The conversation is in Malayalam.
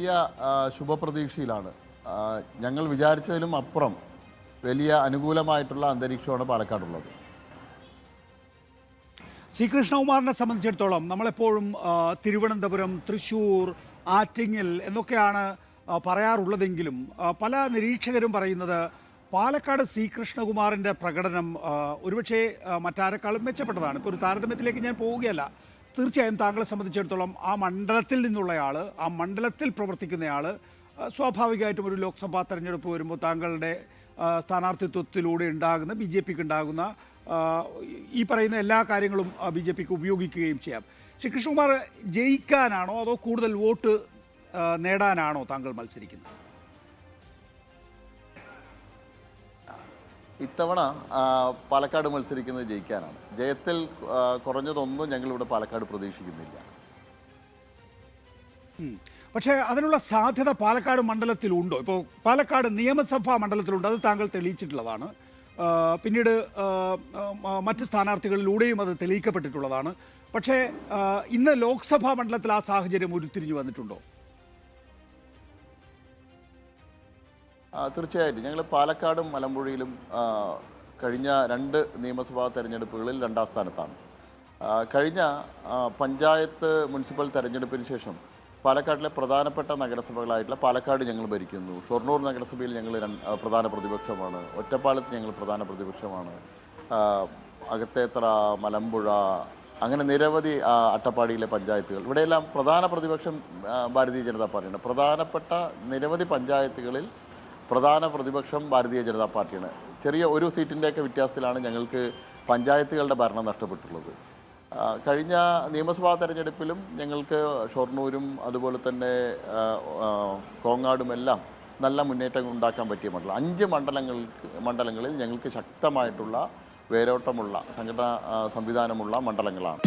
വലിയ ശുഭപ്രതീക്ഷയിലാണ്. ഞങ്ങൾ വിചാരിച്ചതിലും അപ്പുറം വലിയ അനുകൂലമായിട്ടുള്ള അന്തരീക്ഷമാണ് പാലക്കാടുള്ളത്. സി കൃഷ്ണകുമാറിനെ സംബന്ധിച്ചിടത്തോളം നമ്മളെപ്പോഴും തിരുവനന്തപുരം, തൃശ്ശൂർ, ആറ്റിങ്ങൽ എന്നൊക്കെയാണ് പറയാറുള്ളതെങ്കിലും പല നിരീക്ഷകരും പറയുന്നത് പാലക്കാട് സി കൃഷ്ണകുമാറിൻ്റെ പ്രകടനം ഒരുപക്ഷെ മറ്റാരെക്കാളും മെച്ചപ്പെട്ടതാണ്. ഇപ്പോൾ ഒരു താരതമ്യത്തിലേക്ക് ഞാൻ പോവുകയല്ല. തീർച്ചയായും താങ്കളെ സംബന്ധിച്ചിടത്തോളം ആ മണ്ഡലത്തിൽ നിന്നുള്ളയാൾ, ആ മണ്ഡലത്തിൽ പ്രവർത്തിക്കുന്നയാൾ, സ്വാഭാവികമായിട്ടും ഒരു ലോക്സഭാ തെരഞ്ഞെടുപ്പ് വരുമ്പോൾ താങ്കളുടെ സ്ഥാനാർത്ഥിത്വത്തിലൂടെ ഉണ്ടാകുന്ന BJPക്ക് ഉണ്ടാകുന്ന ഈ പറയുന്ന എല്ലാ കാര്യങ്ങളും BJPക്ക് ഉപയോഗിക്കുകയും ചെയ്യാം. ശ്രീ കൃഷ്ണകുമാർ ജയിക്കാനാണോ അതോ കൂടുതൽ വോട്ട് നേടാനാണോ താങ്കൾ മത്സരിക്കുന്നത്? ഇത്തവണ പാലക്കാട് മത്സരിക്കുന്നത് ജയിക്കാനാണ്. ജയത്തിൽ കുറഞ്ഞതൊന്നും ഞങ്ങളിവിടെ പാലക്കാട് പ്രതീക്ഷിക്കുന്നില്ല. പക്ഷേ അതിനുള്ള സാധ്യത പാലക്കാട് മണ്ഡലത്തിലുണ്ടോ? ഇപ്പോൾ പാലക്കാട് നിയമസഭാ മണ്ഡലത്തിലുണ്ട്, അത് താങ്കൾ തെളിയിച്ചിട്ടുള്ളതാണ്. പിന്നീട് മറ്റ് സ്ഥാനാർത്ഥികളിലൂടെയും അത് തെളിയിക്കപ്പെട്ടിട്ടുള്ളതാണ്. പക്ഷേ ഇന്ന് ലോക്സഭാ മണ്ഡലത്തിൽ ആ സാഹചര്യം ഉരുത്തിരിഞ്ഞു വന്നിട്ടുണ്ടോ? തീർച്ചയായിട്ടും ഞങ്ങൾ പാലക്കാടും മലമ്പുഴയിലും കഴിഞ്ഞ 2 നിയമസഭാ തെരഞ്ഞെടുപ്പുകളിൽ 2ാം സ്ഥാനത്താണ്. കഴിഞ്ഞ പഞ്ചായത്ത് മുനിസിപ്പൽ തെരഞ്ഞെടുപ്പിന് ശേഷം പാലക്കാട്ടിലെ പ്രധാനപ്പെട്ട നഗരസഭകളായിട്ടുള്ള പാലക്കാട് ഞങ്ങൾ ഭരിക്കുന്നു. ഷൊർണൂർ നഗരസഭയിൽ ഞങ്ങൾ പ്രധാന പ്രതിപക്ഷമാണ്. ഒറ്റപ്പാലത്ത് ഞങ്ങൾ പ്രധാന പ്രതിപക്ഷമാണ്. അകത്തേത്തറ, മലമ്പുഴ, അങ്ങനെ നിരവധി അട്ടപ്പാടിയിലെ പഞ്ചായത്തുകൾ, ഇവിടെയെല്ലാം പ്രധാന പ്രതിപക്ഷം ഭാരതീയ ജനതാ പാർട്ടിയാണ്. പ്രധാനപ്പെട്ട നിരവധി പഞ്ചായത്തുകളിൽ പ്രധാന പ്രതിപക്ഷം ഭാരതീയ ജനതാ പാർട്ടിയാണ്. ചെറിയ ഒരു സീറ്റിൻ്റെയൊക്കെ വ്യത്യാസത്തിലാണ് ഞങ്ങൾക്ക് പഞ്ചായത്തുകളുടെ ഭരണം നഷ്ടപ്പെട്ടുള്ളത്. കഴിഞ്ഞ നിയമസഭാ തെരഞ്ഞെടുപ്പിലും ഞങ്ങൾക്ക് ഷൊർണൂരും അതുപോലെ തന്നെ കോങ്ങാടുമെല്ലാം നല്ല മുന്നേറ്റം ഉണ്ടാക്കാൻ പറ്റിയ മണ്ഡലം. 5 മണ്ഡലങ്ങളിൽ ഞങ്ങൾക്ക് ശക്തമായിട്ടുള്ള വേരോട്ടമുള്ള സംഘടനാ സംവിധാനമുള്ള മണ്ഡലങ്ങളാണ്.